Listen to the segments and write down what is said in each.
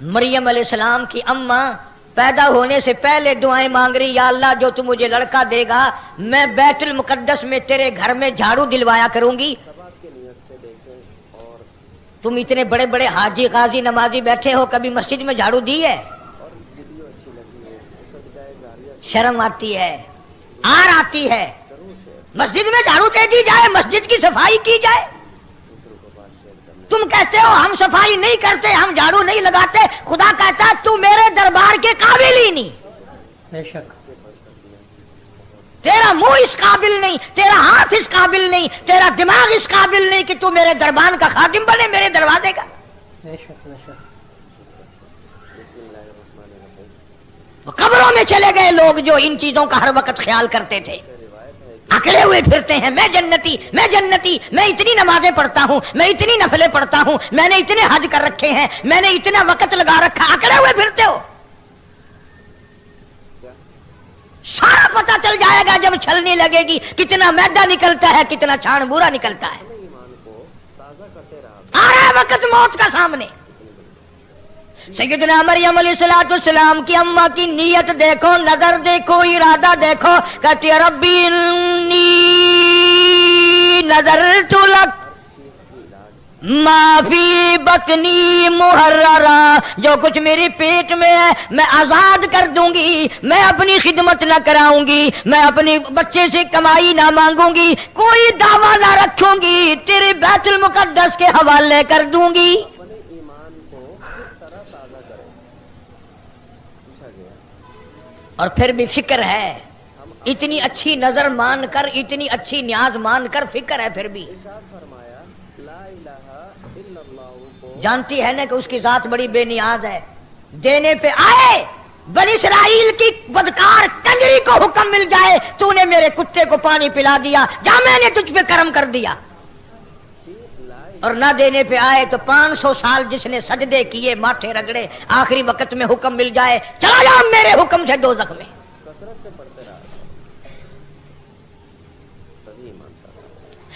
مریم علیہ السلام کی اماں پیدا ہونے سے پہلے دعائیں مانگ رہی، یا اللہ جو تو مجھے لڑکا دے گا میں بیت المقدس میں تیرے گھر میں جھاڑو دلوایا کروں گی۔ تم اتنے بڑے بڑے حاجی غازی نمازی بیٹھے ہو، کبھی مسجد میں جھاڑو دی ہے؟ شرم آتی ہے، آر آتی ہے۔ مسجد میں جھاڑو دے دی جائے، مسجد کی صفائی کی جائے۔ تم کہتے ہو ہم صفائی نہیں کرتے، ہم جھاڑو نہیں لگاتے، خدا کہتا ہے تو میرے دربار کے قابل ہی نہیں، بے شک تیرا منہ اس قابل نہیں، تیرا ہاتھ اس قابل نہیں، تیرا دماغ اس قابل نہیں کہ تو میرے دربار کا خادم بنے، میرے دروازے کا۔ بے شک بے شک قبروں میں چلے گئے لوگ جو ان چیزوں کا ہر وقت خیال کرتے تھے، اکڑے ہوئے پھرتے ہیں، میں جنتی، میں جنتی، میں اتنی نمازیں پڑھتا ہوں، میں اتنی نفلیں پڑھتا ہوں، میں نے اتنے حج کر رکھے ہیں، میں نے اتنا وقت لگا رکھا، اکڑے ہوئے پھرتے ہو۔ سارا پتہ چل جائے گا جب چھلنی لگے گی، کتنا میدا نکلتا ہے، کتنا چھان بورا نکلتا ہے۔ آ رہا ہے وقت موت کا سامنے۔ سیدنا مریم علیہ السلام کی اماں کی نیت دیکھو، نظر دیکھو، ارادہ دیکھو، کہتی ہے ربی انی نذرت لک ما فی بطنی محررا، جو کچھ میرے پیٹ میں ہے میں آزاد کر دوں گی، میں اپنی خدمت نہ کراؤں گی، میں اپنے بچے سے کمائی نہ مانگوں گی، کوئی دعویٰ نہ رکھوں گی، تیرے بیت المقدس کے حوالے کر دوں گی۔ اور پھر بھی فکر ہے، اتنی اچھی نظر مان کر، اتنی اچھی نیاز مان کر فکر ہے، پھر بھی جانتی ہے نا کہ اس کی ذات بڑی بے نیاز ہے۔ دینے پہ آئے بنی اسرائیل کی بدکار کنجری کو حکم مل جائے تو نے میرے کتے کو پانی پلا دیا، جا میں نے تجھ پہ کرم کر دیا، اور نہ دینے پہ آئے تو 500 سال جس نے سجدے کیے، ماتھے رگڑے، آخری وقت میں حکم مل جائے چلا جا میرے حکم سے دوزخ میں۔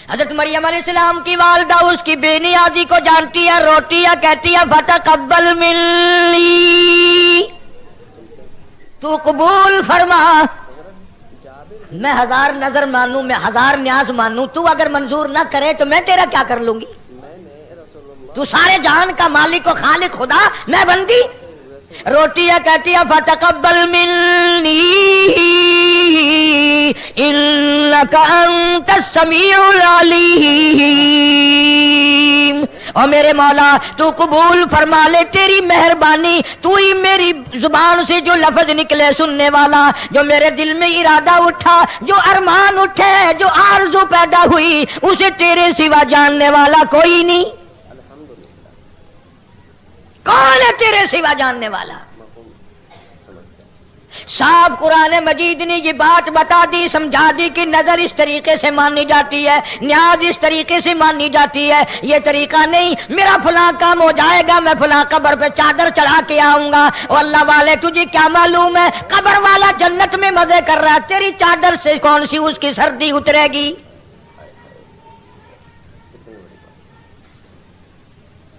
حضرت مریم علیہ السلام کی والدہ اس کی بے نیازی کو جانتی ہے، روتی ہے، کہتی ہے فتقبل منی، تو قبول فرما۔ میں 1000 نظر مانوں، میں 1000 نیاز مانوں، تو اگر منظور نہ کرے تو میں تیرا کیا کر لوں گی؟ تو سارے جہان کا مالک و خالق خدا، میں بندی۔ روتی ہے، کہتی ہے فتقبل منی انک انت السمیع العلیم، اور میرے مولا تو قبول فرما لے، تیری مہربانی، تو ہی میری زبان سے جو لفظ نکلے سننے والا، جو میرے دل میں ارادہ اٹھا، جو ارمان اٹھے، جو آرزو پیدا ہوئی، اسے تیرے سوا جاننے والا کوئی نہیں۔ کون ہے تیرے سوا جاننے والا؟ صاحب قرآن مجید نے یہ بات بتا دی، سمجھا دی کہ نظر اس طریقے سے مانی جاتی ہے، نیاز اس طریقے سے مانی جاتی ہے، یہ طریقہ نہیں میرا فلاں کام ہو جائے گا میں فلاں قبر پہ چادر چڑھا کے آؤں گا۔ اور اللہ والے تجھے کیا معلوم ہے، قبر والا جنت میں مزے کر رہا ہے، تیری چادر سے کون سی اس کی سردی اترے گی؟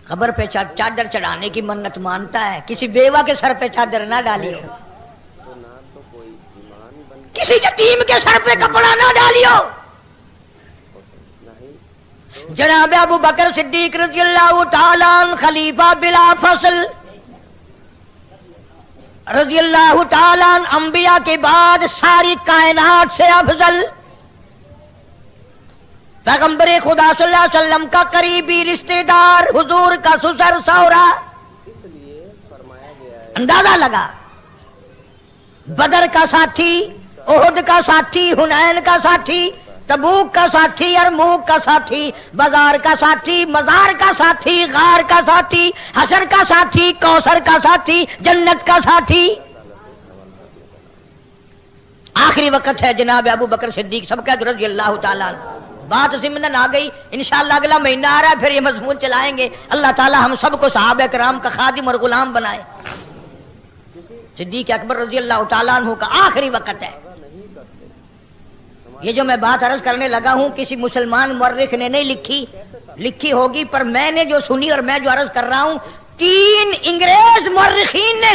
قبر پہ چادر چڑھانے کی منت مانتا ہے، کسی بیوہ کے سر پہ چادر نہ ڈالیو، کسی یتیم کے سر پہ کپڑا نہ ڈالیو۔ جناب ابو بکر صدیق رضی اللہ تعالیٰ عنہ خلیفہ بلا فصل رضی اللہ تعالیٰ عنہ، انبیاء کے بعد ساری کائنات سے افضل، پیغمبر خدا صلی اللہ علیہ وسلم کا قریبی رشتہ دار، حضور کا سسر سورا، اندازہ لگا، بدر کا ساتھی، احد کا ساتھی، حنین کا ساتھی، تبوک کا ساتھی، یرموک کا ساتھی، بازار کا ساتھی، مزار کا ساتھی، غار کا ساتھی، حشر کا ساتھی، کوثر کا ساتھی، جنت کا ساتھی۔ آخری وقت ہے جناب ابو بکر صدیق سب کا رضی اللہ تعالیٰ عنہ۔ بات ضمن آ گئی، انشاءاللہ اگلا مہینہ آ رہا ہے، پھر یہ مضمون چلائیں گے۔ اللہ تعالیٰ ہم سب کو صحابہ کرام کا خادم اور غلام بنائے۔ صدیق اکبر رضی اللہ تعالیٰ عنہ کا آخری وقت ہے۔ یہ جو میں بات عرض کرنے لگا ہوں کسی مسلمان مورخ نے نہیں لکھی ہوگی، پر میں نے جو سنی اور میں جو عرض کر رہا ہوں، 3 انگریز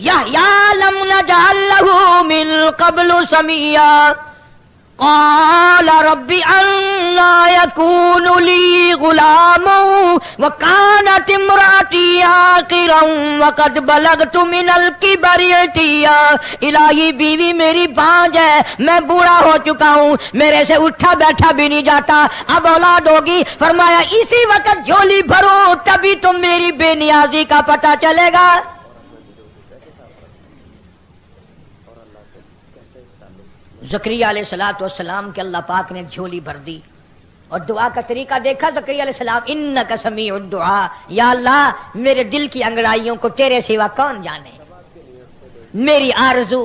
یحییٰ لم نجعل لہ من قبل سمیہ قال رب أنى يكون لي غلام وكانت امرأتي عاقرا وقد بلغت من الكبر عتيا الہی بیوی میری بانجھ ہے، میں بوڑھا ہو چکا ہوں، میرے سے اٹھا بیٹھا بھی نہیں جاتا، اب اولاد ہوگی۔ فرمایا اسی وقت جھولی بھرو تبھی تم میری بے نیازی کا پتہ چلے گا۔ زکریا علیہ الصلوۃ والسلام کے اللہ پاک نے جھولی بھر دی، اور دعا کا طریقہ دیکھا زکریا علیہ السلام، انک سمیع الدعاء، یا اللہ میرے دل کی انگڑائیوں کو تیرے سوا کون جانے، میری آرزو،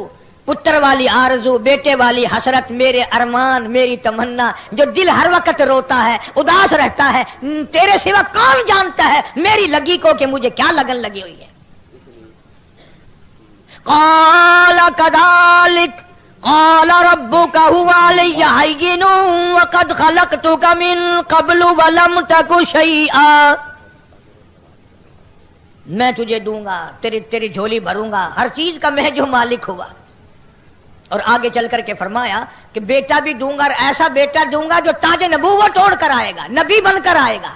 پتر والی آرزو، بیٹے والی حسرت، میرے ارمان، میری تمنا، جو دل ہر وقت روتا ہے، اداس رہتا ہے، تیرے سوا کون جانتا ہے میری لگی کو کہ مجھے کیا لگن لگی ہوئی ہے۔ قال كذلك قال ربك هو علي هين وقد خلقتك من قبل ولم تك شيئا، میں تجھے دوں گا، تیری جھولی بھروں گا، ہر چیز کا میں جو مالک ہوا۔ اور آگے چل کر کے فرمایا کہ بیٹا بھی دوں گا، اور ایسا بیٹا دوں گا جو تاج نبوت اوڑھ کر آئے گا، نبی بن کر آئے گا۔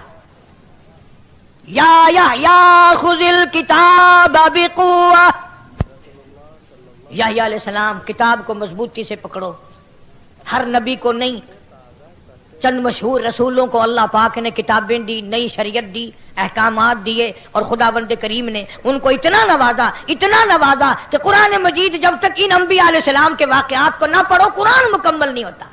یا خذ الکتاب بقوہ، یحییٰ علیہ السلام کتاب کو مضبوطی سے پکڑو۔ ہر نبی کو نہیں، چند مشہور رسولوں کو اللہ پاک نے کتابیں دی، نئی شریعت دی، احکامات دیے، اور خداوند کریم نے ان کو اتنا نوازا کہ قرآن مجید جب تک ان انبیاء علیہ السلام کے واقعات کو نہ پڑھو قرآن مکمل نہیں ہوتا۔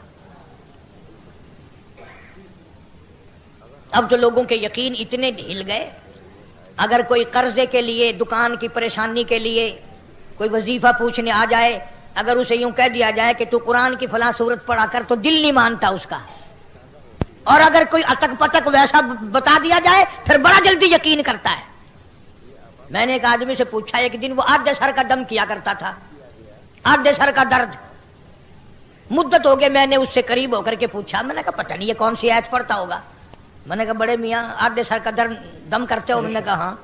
اب تو لوگوں کے یقین اتنے ڈھل گئے، اگر کوئی قرضے کے لیے، دکان کی پریشانی کے لیے کوئی وظیفہ پوچھنے آ جائے، اگر اسے یوں کہہ دیا جائے کہ تو قرآن کی فلاں سورت پڑھا کر، تو دل نہیں مانتا اس کا، اور اگر کوئی اٹک پٹک ویسا بتا دیا جائے پھر بڑا جلدی یقین کرتا ہے۔ میں نے ایک آدمی سے پوچھا ایک دن، وہ آدھے سر کا دم کیا کرتا تھا، آدھے سر کا درد، مدت ہو گئے، میں نے اس سے قریب ہو کر کے پوچھا، میں نے کہا پتہ نہیں یہ کون سی آیت پڑھتا ہوگا، میں نے کہا بڑے میاں آدھے سر کا درد دم کرتے ہو؟ میں نے کہا ہاں۔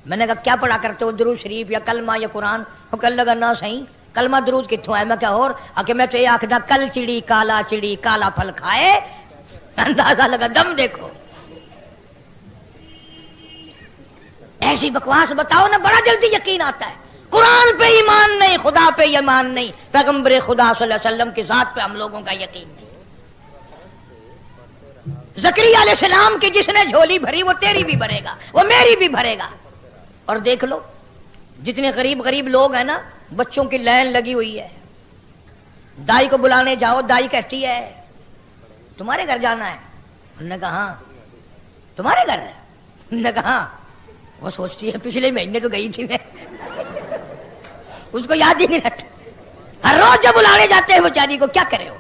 میں نے کہا کیا پڑھا کرتے ہو، درود شریف یا کلمہ یا قرآن؟ وہ کہنے لگا نہ صحیح، کلمہ درود کتوں ہے؟ میں کہا اور کہ میں تو یہ آخدا کل چڑی کالا پھل کھائے، اندازہ لگا دم دیکھو۔ ایسی بکواس بتاؤ نا، بڑا جلدی یقین آتا ہے۔ قرآن پہ ایمان نہیں، خدا پہ ایمان نہیں، پیغمبر خدا صلی اللہ علیہ وسلم کی ذات پہ ہم لوگوں کا یقین نہیں۔ زکریا علیہ السلام کی جس نے جھولی بھری وہ تیری بھی بھرے گا، وہ میری بھی بھرے گا۔ اور دیکھ لو جتنے غریب لوگ ہیں نا، بچوں کی لائن لگی ہوئی ہے، دائی کو بلانے جاؤ، دائی کہتی ہے تمہارے گھر جانا ہے؟ انہوں نے کہا ہاں۔ تمہارے گھر ہے؟ انہوں نے کہا ہاں۔ وہ سوچتی ہے پچھلے مہینے تو گئی تھی میں، اس کو یاد ہی نہیں رہتا، ہر روز جب بلانے جاتے ہیں بیچاری کو، کیا کرے ہو؟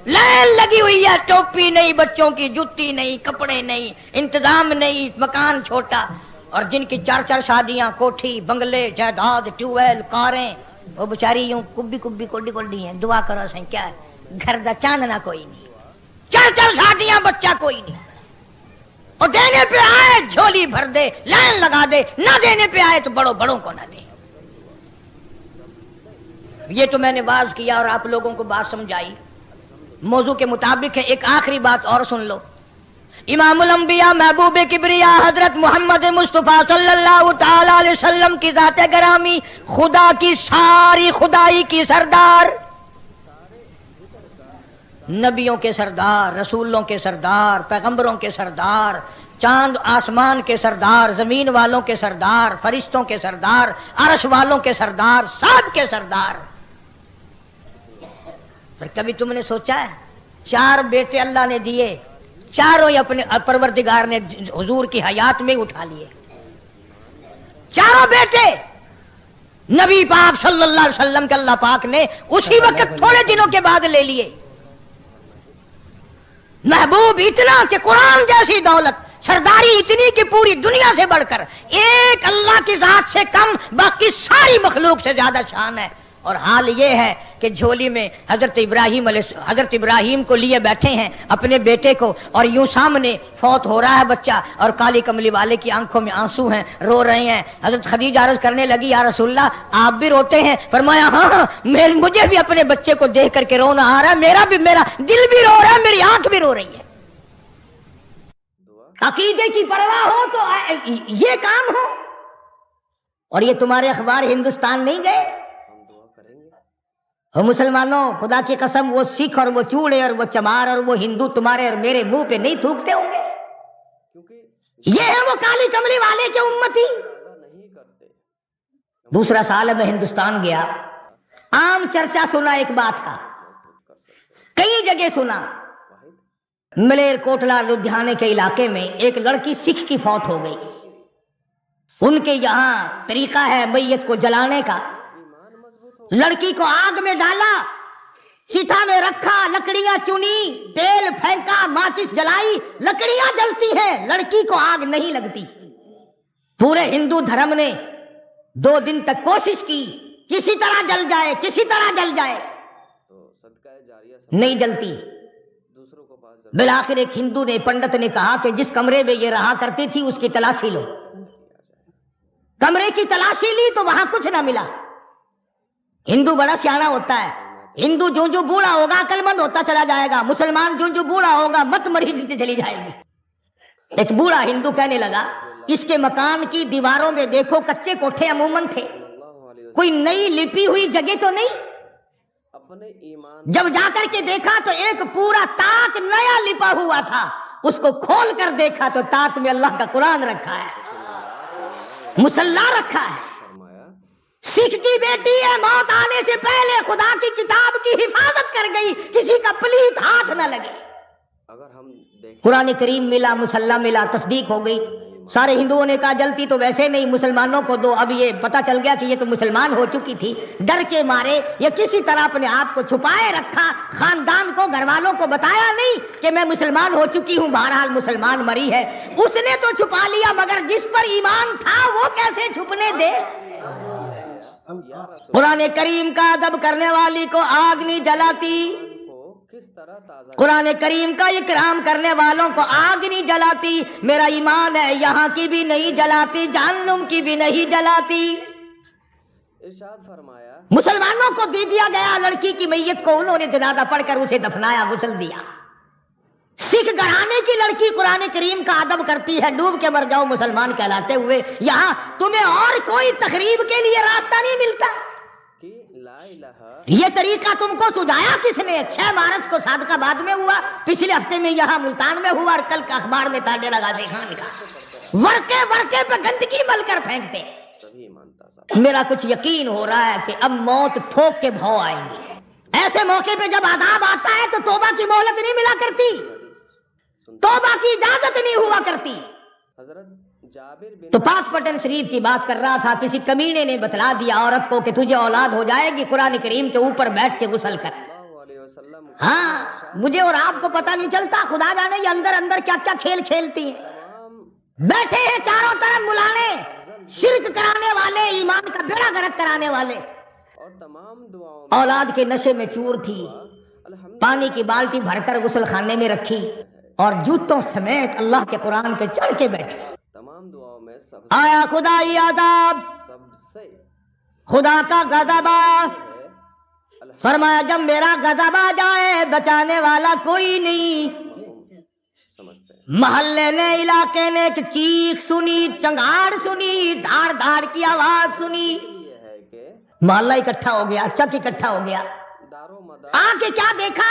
لائن لگی ہوئی ہے، ٹوپی نہیں، بچوں کی جوتی نہیں، کپڑے نہیں، انتظام نہیں، مکان چھوٹا، اور جن کی 4 شادیاں، کوٹھی، بنگلے، جائیداد، ٹیوب ویل، کاریں، وہ بیچاری یوں کبھی کوڈی ہیں، دعا کرو سہیں کیا ہے، گھر دا چاندنا کوئی نہیں، 4 شادیاں، بچہ کوئی نہیں، اور دینے پہ آئے جھولی بھر دے، لائن لگا دے، نہ دینے پہ آئے تو بڑوں کو نہ دے۔ یہ تو میں نے واز کیا اور آپ لوگوں کو بات سمجھائی، موضوع کے مطابق ہے۔ ایک آخری بات اور سن لو، امام الانبیاء محبوب کبریا حضرت محمد مصطفیٰ صلی اللہ تعالی علیہ وسلم کی ذات گرامی، خدا کی ساری خدائی کی سردار، نبیوں کے سردار، رسولوں کے سردار، پیغمبروں کے سردار، چاند آسمان کے سردار، زمین والوں کے سردار، فرشتوں کے سردار، عرش والوں کے سردار، سب کے سردار۔ پر کبھی تم نے سوچا ہے 4 بیٹے اللہ نے دیے، چاروں ہی اپنے پروردگار نے حضور کی حیات میں اٹھا لیے، چاروں بیٹے نبی پاک صلی اللہ علیہ وسلم کے اللہ پاک نے اسی وقت تھوڑے دنوں کے بعد لے لیے۔ محبوب اتنا کہ قرآن جیسی دولت، سرداری اتنی کہ پوری دنیا سے بڑھ کر ایک اللہ کی ذات سے کم باقی ساری مخلوق سے زیادہ شان ہے، اور حال یہ ہے کہ جھولی میں حضرت ابراہیم کو لیے بیٹھے ہیں اپنے بیٹے کو، اور یوں سامنے فوت ہو رہا ہے بچہ، اور کالی کملی والے کی آنکھوں میں آنسو ہیں، رو رہے ہیں۔ حضرت خدیجہ عرض کرنے لگی یا رسول اللہ آپ بھی روتے ہیں؟ فرمایا ہاں مجھے بھی اپنے بچے کو دیکھ کر کے رونا آ رہا ہے، میرا دل بھی رو رہا ہے، میری آنکھ بھی رو رہی ہے۔ عقیدے کی پرواہ ہو تو یہ کام ہو، اور یہ تمہارے اخبار ہندوستان نہیں گئے؟ مسلمانوں خدا کی قسم وہ سکھ اور وہ چوڑے اور وہ چمار اور وہ ہندو تمہارے اور میرے منہ پہ نہیں تھوکتے ہوں گے؟ یہ ہے وہ کالی کملی والے کے امتی۔ دوسرا سال میں ہندوستان گیا، عام چرچا سنا ایک بات کا، کئی جگہ سنا۔ ملیر کوٹلا لدھیانے کے علاقے میں ایک لڑکی سکھ کی فوت ہو گئی۔ ان کے یہاں طریقہ ہے میت کو جلانے کا۔ لڑکی کو آگ میں ڈالا، چتا میں رکھا، لکڑیاں چنی، تیل پھینکا، ماچس جلائی، لکڑیاں جلتی ہیں، لڑکی کو آگ نہیں لگتی۔ پورے ہندو دھرم نے 2 دن تک کوشش کی کسی طرح جل جائے، کسی طرح جل جائے، نہیں جلتی۔ بالآخر ایک ہندو نے، پنڈت نے کہا کہ جس کمرے میں یہ رہا کرتی تھی اس کی تلاشی لو۔ کمرے کی تلاشی لی تو وہاں کچھ نہ ملا۔ ہندو بڑا سیاڑا ہوتا ہے، ہندو جو بوڑھا ہوگا عقل مند ہوتا چلا جائے گا، مسلمان جو بوڑھا ہوگا مت مری چلی جائے گی۔ ایک بوڑھا ہندو کہنے لگا اس کے مکان کی دیواروں میں دیکھو کچے کوٹھے عموماً تھے، کوئی نئی لپی ہوئی جگہ تو نہیں؟ جب جا کر کے دیکھا تو ایک پورا تاک نیا لپا ہوا تھا، اس کو کھول کر دیکھا تو تاک میں اللہ کا قرآن رکھا ہے، مصلی رکھا ہے۔ سکھ کی بیٹی ہے، موت آنے سے پہلے خدا کی کتاب کی حفاظت کر گئی، کسی کا پلیت ہاتھ نہ لگے۔ قرآن کریم ملا، مصلی ملا، تصدیق ہو گئی۔ سارے ہندوؤں نے کہا جلتی تو ویسے نہیں، مسلمانوں کو دو۔ اب یہ پتا چل گیا کہ یہ تو مسلمان ہو چکی تھی، ڈر کے مارے یا کسی طرح اپنے آپ کو چھپائے رکھا، خاندان کو گھر والوں کو بتایا نہیں کہ میں مسلمان ہو چکی ہوں، بہرحال مسلمان مری ہے۔ اس نے تو چھپا لیا، مگر جس پر ایمان تھا وہ کیسے چھپنے دے؟ قرآن کریم کا ادب کرنے والی کو آگ نہیں جلاتی، قرآن کریم کا اکرام کرنے والوں کو آگ نہیں جلاتی۔ میرا ایمان ہے یہاں کی بھی نہیں جلاتی، جہنم کی بھی نہیں جلاتی۔ ارشاد فرمایا مسلمانوں کو دے دیا گیا لڑکی کی میت کو، انہوں نے جنازہ پڑھ کر اسے دفنایا، غسل دیا۔ سکھ گھرانے کی لڑکی قرآن کریم کا ادب کرتی ہے، ڈوب کے مر جاؤ مسلمان کہلاتے ہوئے۔ یہاں تمہیں اور کوئی تقریب کے لیے راستہ نہیں ملتا۔ کہ لا الہ یہ طریقہ تم کو سجایا کس نے؟ 6 مارچ کو صادق آباد میں ہوا، پچھلے ہفتے میں یہاں ملتان میں ہوا، اور کل کا اخبار میں تانے لگا دیکھا لکھا، ورقے پہ گندگی مل کر پھینکتے۔ تبھی مانتا صاحب میرا کچھ یقین ہو رہا ہے کہ اب موت ٹھوک کے بھاؤ آئیں گی۔ ایسے موقع پہ جب عذاب آتا ہے تو توبہ کی مہلت نہیں ملا کرتی، توبہ کی اجازت نہیں ہوا کرتی۔ حضرت جابر بن تو پاک پٹن شریف کی بات کر رہا تھا، کسی کمینے نے بتلا دیا عورت کو کہ تجھے اولاد ہو جائے گی، قرآن کریم کے اوپر بیٹھ کے غسل کر۔ اللہ علیہ وسلم ہاں مجھے اور آپ کو پتہ نہیں چلتا، خدا جانے یہ اندر اندر کیا کیا کھیل کھیلتی ہیں۔ تمام بیٹھے ہیں چاروں طرف ملانے، شرک کرانے والے، ایمان کا بیڑا غرق کرانے والے۔ اور تمام دعاؤں میں اولاد کے نشے میں چور تھی، الحمد پانی کی بالٹی بھر کر غسل خانے میں رکھی، اور جوتوں سمیت اللہ کے قرآن پہ چڑھ کے بیٹھے۔ تمام دعاؤں میں سب آیا خدائی عذاب، سے خدا کا غضب آ، ہے فرمایا جب میرا غضب آ جائے بچانے والا کوئی نہیں۔ سمجھتے ہیں محلے نے، علاقے نے ایک چیخ سنی، چنگاڑ سنی، دھاڑ دھاڑ کی آواز سنی، یہ ہے کہ محلہ اکٹھا ہو گیا، چک اکٹھا ہو گیا۔ دارو مدار آ کے کیا دیکھا؟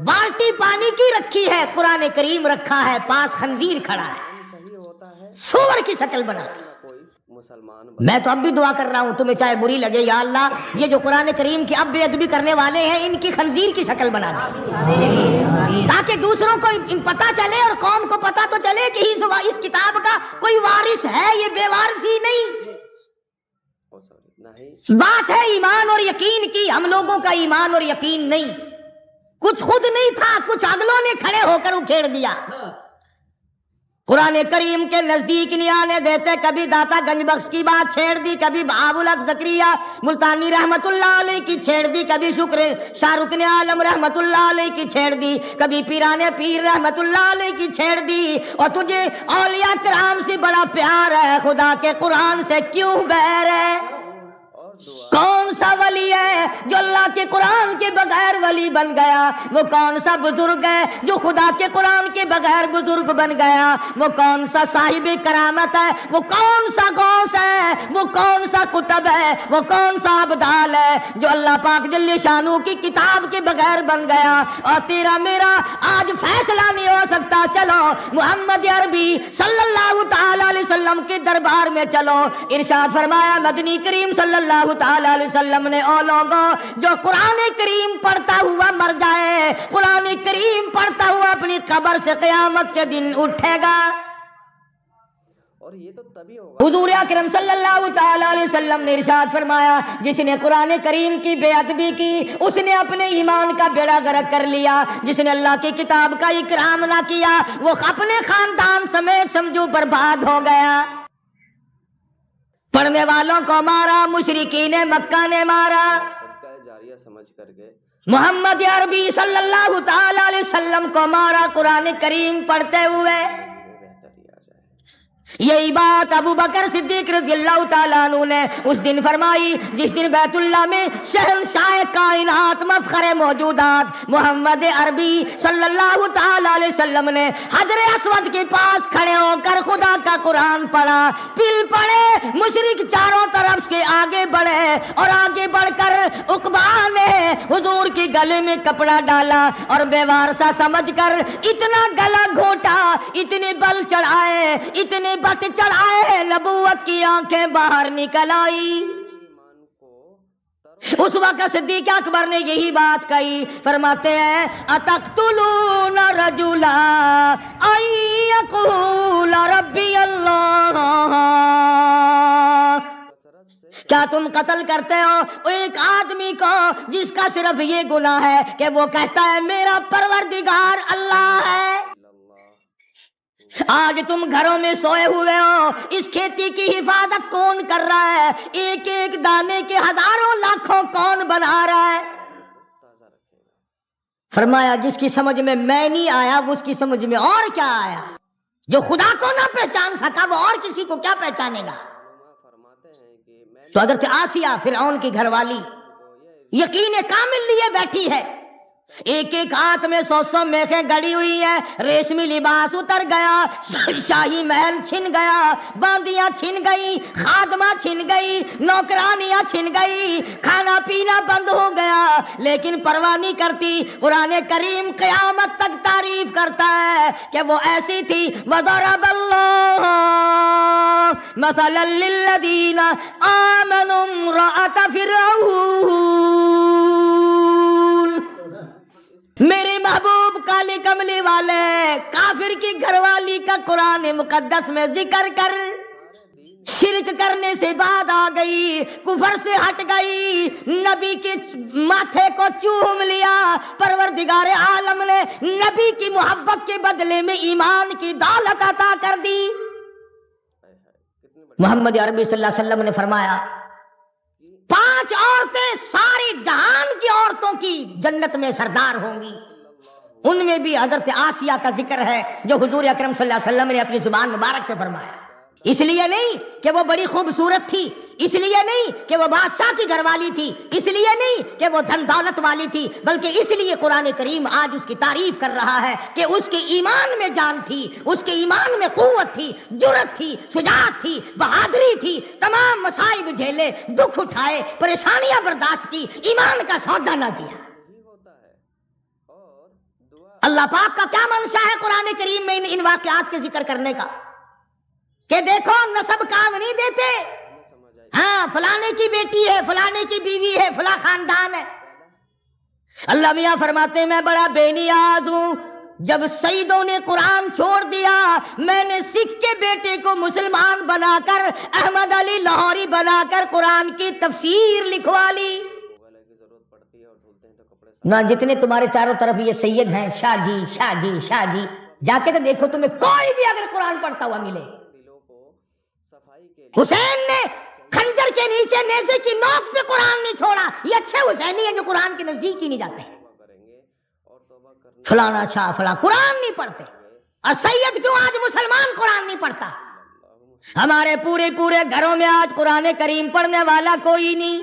بالٹی پانی کی رکھی ہے، قرآن کریم رکھا ہے، پاس خنزیر کھڑا ہے، صحیح ہوتا ہے سور کی شکل بنا۔ نہ کوئی مسلمان میں تو اب بھی دعا کر رہا ہوں، تمہیں چاہے بری لگے، یا اللہ یہ جو قرآن کریم کی اب بے ادبی کرنے والے ہیں ان کی خنزیر کی شکل بنا دے، تاکہ دوسروں کو پتا چلے اور قوم کو پتا تو چلے کہ اس کتاب کا کوئی وارث ہے، یہ بے وارثی نہیں۔ نہیں بات ہے ایمان اور یقین کی، ہم لوگوں کا ایمان اور یقین نہیں، کچھ خود نہیں تھا، کچھ اگلوں نے کھڑے ہو کر اکھیڑ دیا۔ قرآن کریم کے نزدیک نہیں آنے دیتے. کبھی داتا گنج بخش کی بات چھیڑ دی, کبھی بہاء الحق زکریا ملتانی رحمت اللہ علیہ کی چھیڑ دی, کبھی شکر شاہ رکن عالم رحمت اللہ علیہ کی چھیڑ دی, کبھی پیران پیر رحمت اللہ علیہ کی چھیڑ دی. اور تجھے اولیاء کرام سے بڑا پیار ہے, خدا کے قرآن سے کیوں غیر ہے؟ کون سا ولی ہے جو اللہ کے قرآن کے بغیر ولی بن گیا؟ وہ کون سا بزرگ ہے جو خدا کے قرآن کے بغیر بزرگ بن گیا؟ وہ کون سا صاحب کرامت ہے؟ وہ کون سا غوث ہے؟ وہ کون سا قطب ہے؟ وہ کون سا ابدال ہے جو اللہ پاک جل شانو کی کتاب کے بغیر بن گیا؟ اور تیرا میرا آج فیصلہ نہیں ہو سکتا. چلو محمد عربی صلی اللہ تعالی علیہ وسلم کے دربار میں چلو. ارشاد فرمایا مدنی کریم صلی اللہ تعالی علیہ وسلم نے او لوگوں جو قرآن کریم پڑھتا ہوا مر جائے, قرآن کریم پڑھتا ہوا اپنی قبر سے قیامت کے دن اٹھے گا. اور یہ تو تبھی ہوگا. حضور اکرم صلی اللہ تعالی علیہ وسلم نے ارشاد فرمایا جس نے قرآن کریم کی بے ادبی کی اس نے اپنے ایمان کا بیڑا غرق کر لیا. جس نے اللہ کی کتاب کا اکرام نہ کیا وہ اپنے خاندان سمیت سمجھو برباد ہو گیا. پڑھنے والوں کو مارا, مشرکین مکہ نے مارا. صدقہ جاریہ سمجھ کر کے محمد عربی صلی اللہ تعالی علیہ وسلم کو مارا قرآن کریم پڑھتے ہوئے. بہتری آ جائے. یہی بات ابو بکر صدیق رضی اللہ تعالیٰ عنہ نے اس دن فرمائی جس دن بیت اللہ میں شہنشاہ کائنات مفخر موجودات محمد عربی صلی اللہ تعالیٰ علیہ وسلم نے حجر اسود کے پاس کھڑے ہو کر خدا کا قرآن پڑھا. پل پڑے, مشرک چاروں طرف کے آگے بڑھے اور آگے بڑھ کر عقبہ نے حضور کے گلے میں کپڑا ڈالا اور بے وارثہ سمجھ کر اتنا گلا گھونٹا, اتنے بل چڑھائے, اتنے بت چڑھائے, نبوت کی آنکھیں باہر نکل آئی. اس وقت صدیق اکبر نے یہی بات کہی. فرماتے ہیں اتقتلون رجلا ان یقول ربی اللہ, کیا تم قتل کرتے ہو ایک آدمی کو جس کا صرف یہ گناہ ہے کہ وہ کہتا ہے میرا پروردگار اللہ ہے؟ آج تم گھروں میں سوئے ہوئے ہو, اس کھیتی کی حفاظت کون کر رہا ہے؟ ایک ایک دانے کے ہزاروں لاکھوں کون بنا رہا ہے؟ فرمایا جس کی سمجھ میں نہیں آیا وہ اس کی سمجھ میں اور کیا آیا. جو خدا کو نہ پہچان سکا وہ اور کسی کو کیا پہچانے گا؟ تو اگرچہ آسیہ فرعون کی گھر والی یقین کامل لیے بیٹھی ہے, ایک ایک ہاتھ میں 100 میخیں گڑی ہوئی ہیں, ریشمی لباس اتر گیا, شاہی محل چھن گیا, باندیاں چھن گئی, خادمہ چھن گئی, نوکرانیاں چھن گئی, کھانا پینا بند ہو گیا, لیکن پرواہ نہیں کرتی. قرآن کریم قیامت تک تعریف کرتا ہے کہ وہ ایسی تھی. وَضَرَبَ اللَّهُ مَثَلًا لِلَّذِينَ آمَنُوا امْرَأَتَ فِرْعَوْنَ. میرے محبوب کالے کملی والے کافر کی گھر والی کا قرآن مقدس میں ذکر کر شرک کرنے سے بعد آ گئی, کفر سے ہٹ گئی, نبی کے ماتھے کو چوم لیا. پروردگار عالم نے نبی کی محبت کے بدلے میں ایمان کی دولت عطا کر دی. محمد عربی صلی اللہ علیہ وسلم نے فرمایا 5 عورتیں ساری جہان کی عورتوں کی جنت میں سردار ہوں گی. ان میں بھی حضرت آسیہ کا ذکر ہے جو حضور اکرم صلی اللہ علیہ وسلم نے اپنی زبان مبارک سے فرمایا. اس لیے نہیں کہ وہ بڑی خوبصورت تھی, اس لیے نہیں کہ وہ بادشاہ کی گھر والی تھی, اس لیے نہیں کہ وہ دھن دولت والی تھی, بلکہ اس لیے قرآن کریم آج اس کی تعریف کر رہا ہے کہ اس کے ایمان میں جان تھی, اس کے ایمان میں قوت تھی, جرأت تھی, شجاعت تھی, بہادری تھی, تمام مصائب جھیلے, دکھ اٹھائے, پریشانیاں برداشت کی, ایمان کا سودا نہ کیا. اللہ پاک کا کیا منشا ہے قرآن کریم میں ان واقعات کے ذکر کرنے کا کہ دیکھو نسب کام نہیں دیتے, ہاں فلانے کی بیٹی ہے, فلانے کی بیوی ہے, فلاں خاندان ہے. اللہ میاں فرماتے ہیں میں بڑا بے نیاز ہوں, جب سیدوں نے قرآن چھوڑ دیا میں نے سکھ کے بیٹے کو مسلمان بنا کر احمد علی لاہوری بنا کر قرآن کی تفسیر لکھوا لی. نہ جتنے تمہارے چاروں طرف یہ سید ہیں شاہ جی شاہ جی شاہ جی, جا کے تو دیکھو تمہیں کوئی بھی اگر قرآن پڑھتا ہوا ملے. دلوں کو صفائی کے لیے حسین نے خنجر کے نیچے نیزے کی نوک پہ قرآن نہیں چھوڑا. یہ اچھے حسینی ہیں جو قرآن کے نزدیک ہی نہیں جاتے. توبہ کریں گے اور توبہ کرنے فلانا شاہ فلاں قرآن نہیں پڑھتے. اور سید کیوں آج مسلمان قرآن نہیں پڑھتا؟ ہمارے پورے گھروں میں آج قرآن کریم پڑھنے والا کوئی نہیں.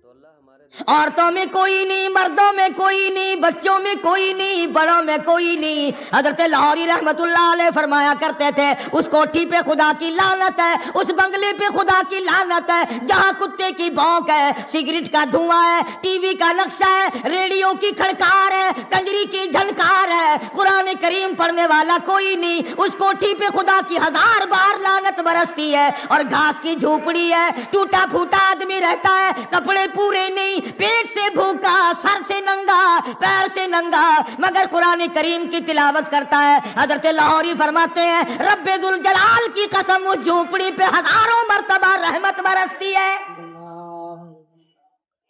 تو اللہ ہمارے عورتوں میں کوئی نہیں، مردوں میں کوئی نہیں، بچوں میں کوئی نہیں، بڑوں میں کوئی نہیں. حضرت لاہوری رحمت اللہ علیہ فرمایا کرتے تھے اس کوٹھی پہ خدا کی لعنت ہے، اس بنگلے پہ خدا کی لعنت ہے جہاں کتے کی بھونک ہے، سگریٹ کا دھواں ہے، ٹی وی کا نقشہ ہے، ریڈیو کی کھڑکار ہے، کنجری کی جھنکار ہے، قرآن کریم پڑھنے والا کوئی نہیں. اس کوٹھی پہ خدا کی 1000 بار لعنت برستی ہے. اور گھاس کی جھوپڑی ہے، ٹوٹا پھوٹا آدمی رہتا ہے، کپڑے پورے نہیں، پیٹ سے بھوکا، سر سے ننگا، پیر سے ننگا، مگر قرآن کریم کی تلاوت کرتا ہے. حضرت لاہوری فرماتے ہیں رب ذوالجلال کی قسم اس جھوپڑی پہ 1000 مرتبہ رحمت برستی ہے.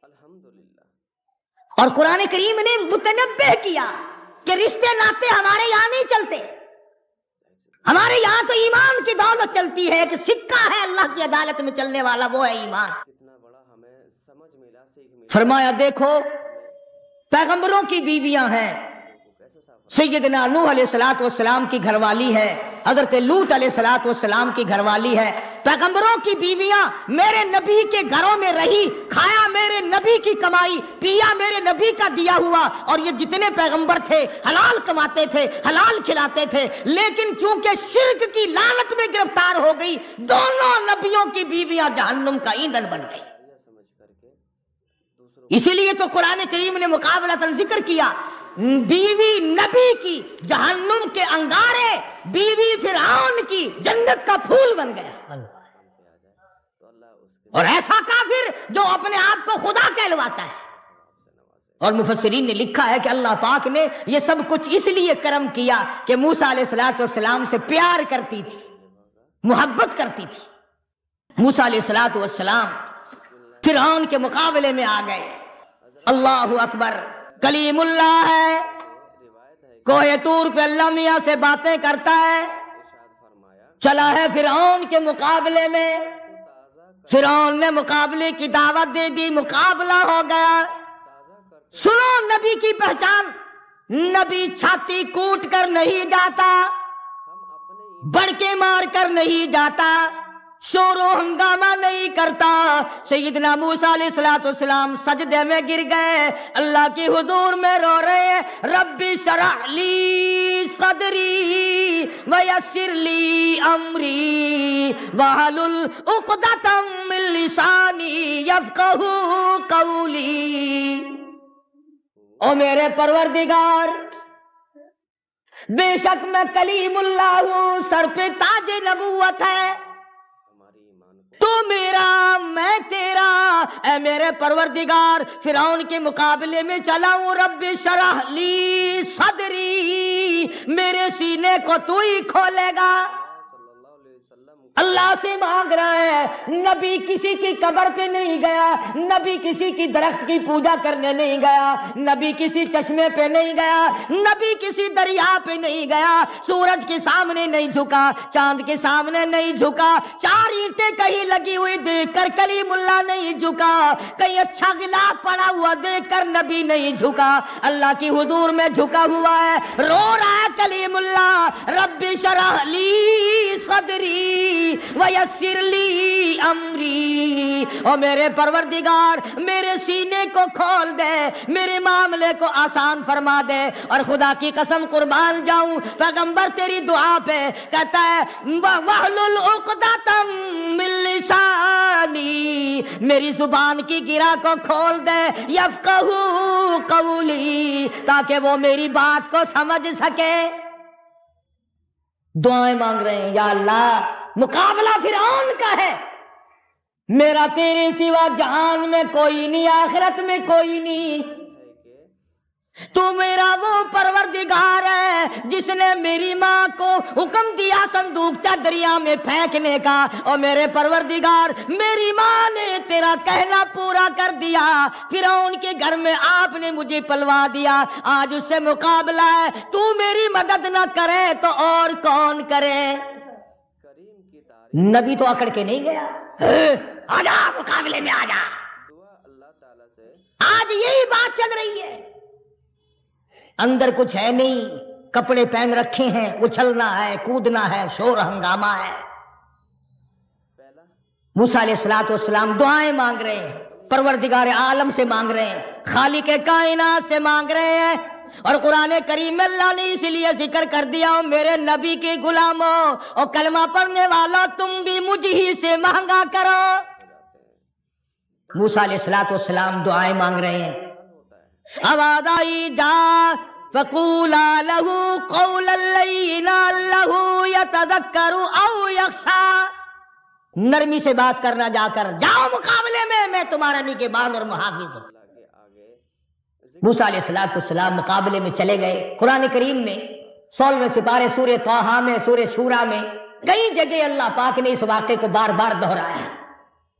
الحمدللہ. اور قرآن کریم نے متنبہ کیا کہ رشتے ناطے ہمارے یہاں نہیں چلتے. ہمارے یہاں تو ایمان کی دولت چلتی ہے کہ سکہ ہے اللہ کی عدالت میں چلنے والا وہ ہے ایمان. کتنا بڑا ہمیں سمجھ ملا، سیکھ ملا. فرمایا دیکھو پیغمبروں کی بیویاں ہیں. کیسے صاف سیدنا نوح علیہ الصلوۃ والسلام کی گھر والی ہے، حضرت لوط علیہ الصلوۃ والسلام کی گھر والی ہے. پیغمبروں کی بیویاں میرے نبی کے گھروں میں رہی، کھایا میرے نبی کی کمائی، پیا میرے نبی کا دیا ہوا. اور یہ جتنے پیغمبر تھے حلال کماتے تھے، حلال کھلاتے تھے. لیکن چونکہ شرک کی لعنت میں گرفتار ہو گئی، دونوں نبیوں کی بیویاں جہنم کا ایندھن بن گئی. سمجھ کر کے دوسروں اسی لیے تو قرآن کریم نے مقابلتاً ذکر کیا بیوی نبی کی جہنم کے انگارے، بیوی فرعون کی جنت کا پھول بن گیا. پہ آ جائے تو اللہ اس کے اور ایسا کافر جو اپنے آپ کو خدا کہلواتا ہے. اور مفسرین نے لکھا ہے کہ اللہ پاک نے یہ سب کچھ اس لیے کرم کیا کہ موسیٰ علیہ الصلوۃ والسلام سے پیار کرتی تھی، محبت کرتی تھی. موسیٰ علیہ الصلوۃ والسلام فرعون کے مقابلے میں آ گئے. اللہ اکبر، کلیم اللہ ہے، روایت ہے کوہ طور پہ اللہ میاں سے باتیں کرتا ہے. ارشاد فرمایا چلا ہے فرعون کے مقابلے میں، فرعون نے مقابلے کی دعوت دے دی، مقابلہ ہو گیا. سنو نبی کی پہچان، نبی چھاتی کوٹ کر نہیں جاتا، ہم اپنے بڑھ کے مار کر نہیں جاتا، شور و ہنگامہ نہیں کرتا. سیدنا موسیٰ علیہ الصلوۃ والسلام سجدے میں گر گئے، اللہ کی حضور میں رو رہے ہیں رب اشرح لی صدری ویسر لی امری واحلل عقدۃ من لسانی یفقہوا قولی. او میرے پروردگار، بے شک میں کلیم اللہ ہوں، سر پہ تاج نبوت ہے، ہماری ایمان کو تو میرا میں تیرا. اے میرے پروردگار فرعون کے مقابلے میں چلا ہوں، رب شرح لی صدری، میرے سینے کو تو ہی کھولے گا. صلی اللہ علیہ وسلم اللہ سے مانگ رہا ہے. نبی کسی کی قبر پہ نہیں گیا، نبی کسی کی درخت کی پوجا کرنے نہیں گیا، نبی کسی چشمے پہ نہیں گیا، نبی کسی دریا پہ نہیں گیا، سورج کے سامنے نہیں جھکا، چاند کے سامنے نہیں جھکا، 4 اینٹیں کہیں لگی ہوئی دیکھ کر کلیم اللہ نہیں جھکا، کہیں اچھا غلاف پڑا ہوا دیکھ کر نبی نہیں جھکا، اللہ کی حضور میں جھکا ہوا ہے، رو رہا ہے کلیم اللہ رب شرح لی صدری ویسر لی امری. اور میرے پروردگار میرے سینے کو کھول دے، میرے معاملے کو آسان فرما دے. اور خدا کی قسم قربان جاؤں پیغمبر تیری دعا پہ کہتا ہے واحلل عقدۃ من لسانی، میری زبان کی گرہ کو کھول دے، یفقہوا قولی، تاکہ وہ میری بات کو سمجھ سکے. دعائیں مانگ رہے ہیں یا اللہ مقابلہ فرعون کا ہے، میرا تیرے سوا جہان میں کوئی نہیں، آخرت میں کوئی نہیں، ہے کہ تو میرا وہ پروردگار ہے جس نے میری ماں کو حکم دیا صندوقچہ دریا میں پھینکنے کا، اور میرے پروردگار میری ماں نے تیرا کہنا پورا کر دیا، فرعون کے گھر میں آپ نے مجھے پلوا دیا، آج اس سے مقابلہ ہے، تو میری مدد نہ کرے تو اور کون کرے؟ کریم کی تعریف نبی تو اکڑ کے نہیں گیا، آجا مقابلے میں آجا۔ دعا اللہ تعالیٰ سے آج یہی بات چل رہی ہے، اندر کچھ ہے نہیں، کپڑے پہن رکھے ہیں، اچھلنا ہے، کودنا ہے، شور ہنگامہ ہے۔ پہلا موسیٰ علیہ السلام دعائیں مانگ رہے ہیں، پروردگار عالم سے مانگ رہے ہیں، خالق کائنات سے مانگ رہے ہیں، اور قرآن کریم میں اللہ نے اس لیے ذکر کر دیا، او میرے نبی کے غلاموں اور کلمہ پڑھنے والا، تم بھی مجھ ہی سے مانگا کرو۔ موسیٰ علیہ السلام دعائیں مانگ رہے ہیں، آواز آئی جا فقولا لہ قولا لینا لعلہ یتذکر او یخشی، نرمی سے بات کرنا، جا کر جاؤ مقابلے میں تمہارا نگہبان اور محافظ ہوں۔ اللہ کے آگے موسیٰ علیہ السلام مقابلے میں چلے گئے۔ قرآن کریم میں 16ویں سپارے سورہ طٰہٰ میں، سورہ شورى میں کئی جگہ اللہ پاک نے اس واقعے کو بار بار دہرایا ہے۔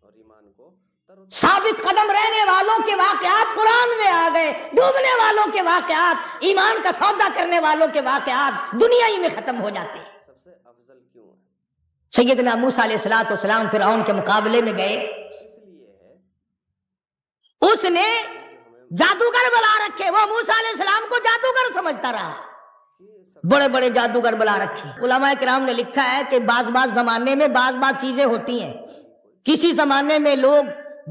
اور ایمان کو ثابت قدم رہنے والوں کے واقعات قرآن میں آ گئے، ڈوبنے والوں کے واقعات، ایمان کا سودا کرنے والوں کے واقعات دنیا ہی میں ختم ہو جاتے ہیں۔ سب سے افضل کیوں ہے؟ سیدنا موسیٰ علیہ السلام فرعون کے مقابلے میں گئے، اس لیے ہے اس نے جادوگر بلا رکھے، وہ موسیٰ علیہ السلام کو جادوگر سمجھتا رہا، کہ بڑے بڑے جادوگر بلا رکھے۔ علماء کرام نے لکھا ہے کہ بعض زمانے میں بعض چیزیں ہوتی ہیں، کسی زمانے میں لوگ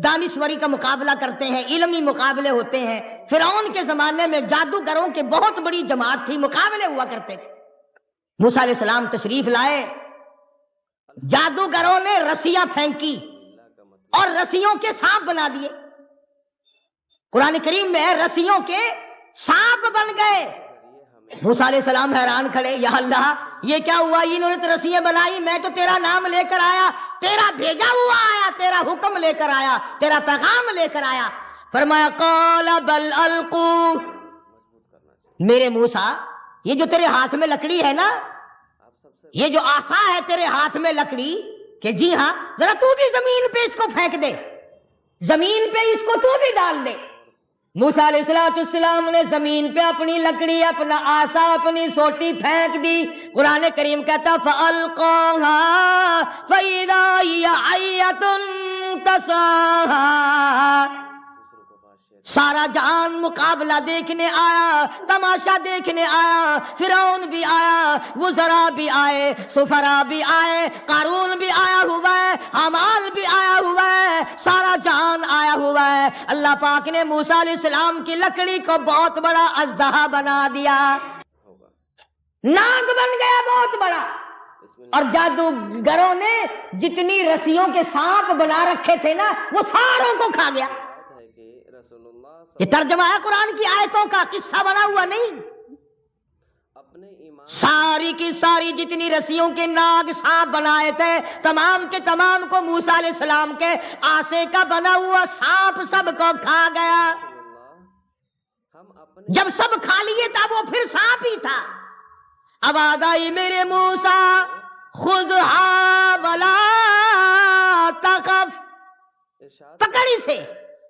دانشوری کا مقابلہ کرتے ہیں، علمی مقابلے ہوتے ہیں۔ فرعون کے زمانے میں جادوگروں کے بہت بڑی جماعت تھی، مقابلے ہوا کرتے تھے۔ موسیٰ علیہ السلام تشریف لائے، جادوگروں نے رسیاں پھینکی اور رسیوں کے سانپ بنا دیے۔ قرآن کریم میں رسیوں کے سانپ بن گئے۔ موسیٰ علیہ السلام حیران کھڑے، یا اللہ یہ کیا ہوا؟ انہوں نے تو رسیاں بنائی، میں تو تیرا نام لے کر آیا، تیرا بھیجا ہوا آیا، تیرا حکم لے کر آیا، تیرا پیغام لے کر آیا۔ فرمایا قال بل القوا، میرے موسیٰ یہ جو تیرے ہاتھ میں لکڑی ہے نا، آپ سب سے یہ جو آسا ہے تیرے ہاتھ میں لکڑی، کہ جی ہاں، ذرا تو بھی زمین پہ اس کو پھینک دے، زمین پہ اس کو تو بھی ڈال دے۔ موسیٰ علیہ السلام نے زمین پہ اپنی لکڑی، اپنا آسا، اپنی سوٹی پھینک دی۔ قرآن کریم کہتا فَأَلْقَاهَا فَإِذَا هِيَ حَيَّةٌ تَسْعَىٰ، سارا جہان مقابلہ دیکھنے آیا، تماشا دیکھنے آیا، فرعون بھی آیا، وزراء بھی آئے، سفراء بھی آئے، قارون بھی آیا ہوا ہے، حمال بھی آیا ہوا ہے، سارا جہان آیا ہوا ہے۔ اللہ پاک نے موسیٰ علیہ السلام کی لکڑی کو بہت بڑا اژدہا بنا دیا، ہوگا ناگ بن گیا بہت بڑا، اور جادوگروں نے جتنی رسیوں کے سانپ بنا رکھے تھے نا، وہ ساروں کو کھا گیا۔ ہے کہ رسول اللہ یہ ترجمہ ہے قرآن کی آیتوں کا، قصہ بنا ہوا نہیں۔ اپنے ایمان ساری کی ساری جتنی رسیوں کے ناگ سانپ بنائے تھے، تمام کے تمام کو موسیٰ علیہ السلام کے آسے کا بنا ہوا سانپ سب کو کھا گیا۔ ہم اپنے جب سب کھا لیے تھا وہ پھر سانپ ہی تھا۔ آواز آئی میرے موسیٰ خذھا ولا تخف، ارشاد پکڑ اسے،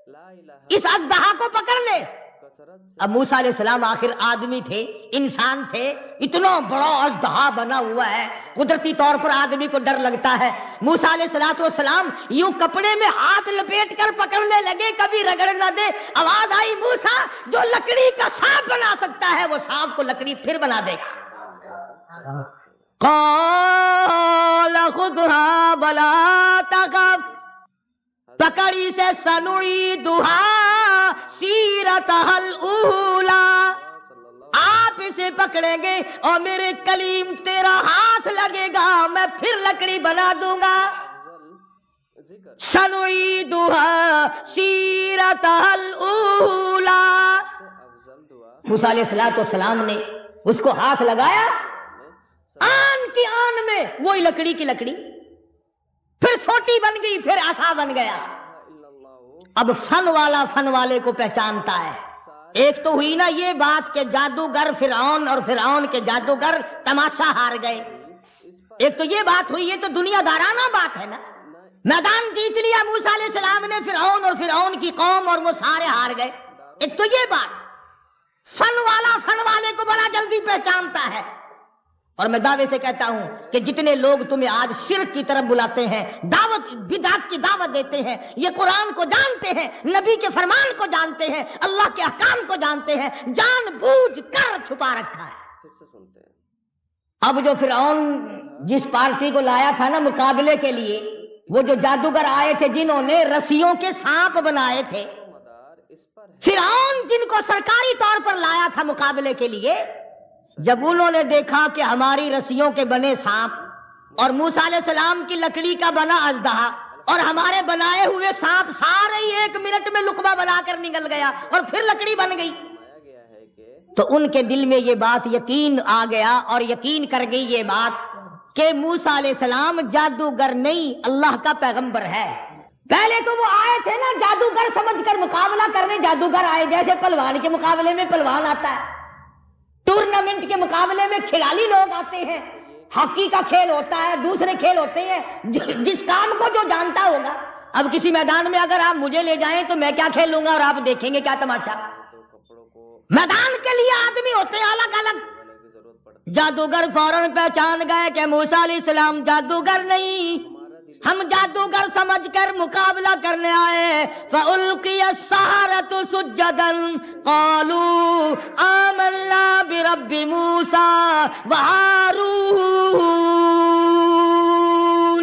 لا الہ اس اژدہا کو پکڑ لے۔ کثرت سے اب موسیٰ علیہ السلام آخر آدمی تھے، انسان تھے، اتنا بڑا اژدہا بنا ہوا ہے، قدرتی طور پر آدمی کو ڈر لگتا ہے۔ موسیٰ علیہ السلام یوں کپڑے میں ہاتھ لپیٹ کر پکڑنے لگے، کبھی رگڑ نہ دے۔ آواز آئی موسیٰ جو لکڑی کا سانپ بنا سکتا ہے وہ سانپ کو لکڑی پھر بنا دے گا۔ قال خذھا ولا تخف، پکڑی سے سنعیدھا سیرتھا الاولیٰ، آپ اسے پکڑیں گے اور میرے کلیم تیرا ہاتھ لگے گا، میں پھر لکڑی بنا دوں گا۔ افضل ذکر سنعیدھا سیرتھا الاولیٰ، سے افضل دعا موسیٰ علیہ السلام نے اس کو ہاتھ لگایا، آن کی آن میں وہی لکڑی کی لکڑی، پھر سوٹی بن گئی، پھر عصا بن گیا۔ الا اللہ اب فن والا فن والے کو پہچانتا ہے، ایک تو ہوئی نا یہ بات کہ جادوگر فرعون اور فرعون کے جادوگر تماشا ہار گئے. ایک تو یہ بات ہوئی, یہ تو دنیا دارانہ بات ہے نا. میدان جیت لیا موسیٰ علیہ السلام نے فرعون اور فرعون کی قوم, اور وہ سارے ہار گئے. ایک تو یہ بات, فن والا فن والے کو بڑا جلدی پہچانتا ہے. اور میں دعوے سے کہتا ہوں کہ جتنے لوگ تمہیں آج شرک کی طرف بلاتے ہیں, دعوت بدعت کی دعوت دیتے ہیں, یہ قرآن کو جانتے ہیں, نبی کے فرمان کو جانتے ہیں, اللہ کے احکام کو جانتے ہیں, جان بوجھ کر چھپا رکھا ہے. پھر سے سنتے ہیں. اب جو فرعون جس پارٹی کو لایا تھا نا مقابلے کے لیے, وہ جو جادوگر آئے تھے جنہوں نے رسیوں کے سانپ بنائے تھے, مدار اس پر ہے. فرعون جن کو سرکاری طور پر لایا تھا مقابلے کے لیے, جب انہوں نے دیکھا کہ ہماری رسیوں کے بنے سانپ اور موسیٰ علیہ السلام کی لکڑی کا بنا اژدہا اور ہمارے بنائے ہوئے سانپ سارے ہی 1 منٹ میں لقمہ بنا کر نگل گیا اور پھر لکڑی بن گئی, فرمایا گیا ہے کہ تو ان کے دل میں یہ بات یقین آ گیا اور یقین کر گئی یہ بات کہ موسیٰ علیہ السلام جادوگر نہیں, اللہ کا پیغمبر ہے. پہلے تو وہ آئے تھے نا جادوگر سمجھ کر مقابلہ کرنے, جادوگر آئے جیسے پہلوان کے مقابلے میں پہلوان آتا ہے, ٹورنامنٹ کے مقابلے میں کھلاڑی لوگ آتے ہیں, ہاکی کا کھیل ہوتا ہے, دوسرے کھیل ہوتے ہیں, جس کام کو جو جانتا ہوگا. اب کسی میدان میں اگر آپ مجھے لے جائیں تو میں کیا کھیلوں گا اور آپ دیکھیں گے کیا تماشا. تو کپڑوں کو میدان کے لیے آدمی ہوتے ہیں الگ الگ. بنانے کی ضرورت پڑتی جادوگر فوراً پہچان گئے کہ موسیٰ علیہ السلام جادوگر نہیں, ہم جادوگر سمجھ کر مقابلہ کرنے آئے. فَأُلْقِيَ السَّحَرَةُ سُجَّدًا قَالُوا آمَنَّا بِرَبِّ مُوسَىٰ وَهَارُونَ.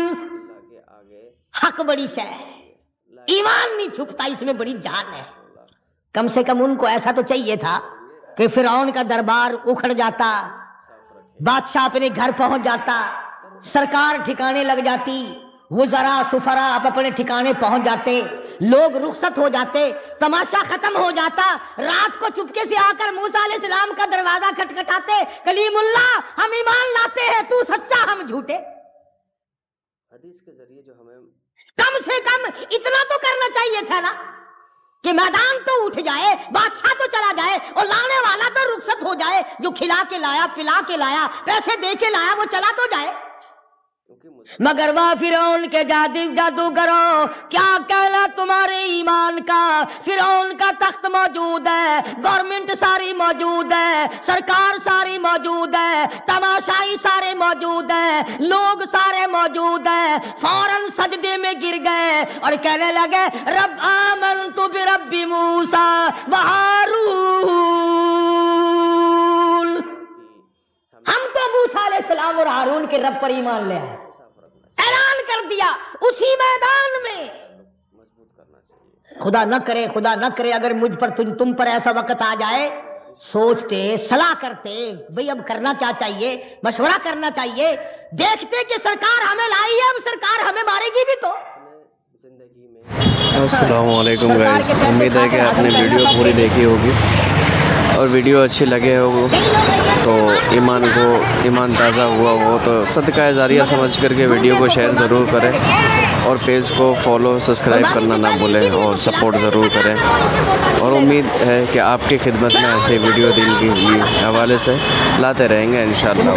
اللہ کے آگے حق بڑی شے ہے, ایمان نہیں چھپتا, اس میں بڑی جان ہے. کم سے کم ان کو ایسا تو چاہیے تھا کہ فرعون کا دربار اکھڑ جاتا, بادشاہ اپنے گھر پہنچ جاتا, سرکار ٹھکانے لگ جاتی, وزراء سفراء آپ اپنے ٹھکانے پہنچ جاتے, لوگ رخصت ہو جاتے, تماشا ختم ہو جاتا. رات کو چپکے سے آ کر موسیٰ علیہ السلام کا دروازہ کھٹکھٹاتے, کلیم اللہ ہم ایمان لاتے ہیں, تو سچا ہم جھوٹے. حدیث کے ذریعے جو ہمیں کم سے کم اتنا تو کرنا چاہیے تھا نا کہ میدان تو اٹھ جائے, بادشاہ تو چلا جائے اور لانے والا تو رخصت ہو جائے. جو کھلا کے لایا, پلا کے لایا, پیسے دے کے لایا, وہ چلا تو جائے. مگر وہ فرعون کے جادوگروں کیا کہنا تمہارے ایمان کا. فرعون کا تخت موجود ہے, گورنمنٹ ساری موجود ہے, سرکار ساری موجود ہے, تماشائی سارے موجود ہیں, لوگ سارے موجود ہیں. فوراً سجدے میں گر گئے اور کہنے لگے رب آمنت برب موسیٰ وہارون. ہم تو موسیٰ علیہ السلام اور ہارون کے رب پر ایمان لے آئے. اعلان کر دیا اسی میدان میں. مضبوط کرنا چاہیے. خدا نہ کرے اگر مجھ پر تم پر ایسا وقت آ جائے, سوچتے صلاح کرتے بھئی اب کرنا کیا چاہیے, مشورہ کرنا چاہیے. دیکھتے کہ سرکار ہمیں لائی ہے, اب سرکار ہمیں مارے گی بھی تو. زندگی میں السلام علیکم گائز, امید ہے کہ آپ نے ویڈیو پوری دیکھی ہوگی اور ویڈیو اچھی لگے ہو تو ایمان تازہ ہوا ہو تو صدقہ جاریہ سمجھ کر کے ویڈیو کو شیئر ضرور کریں اور پیج کو فالو سبسکرائب کرنا نہ بھولیں اور سپورٹ ضرور کریں. اور امید ہے کہ آپ کی خدمت میں ایسے ویڈیو دل کی حوالے سے لاتے رہیں گے انشاءاللہ.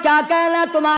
کیا کہنا تمہارا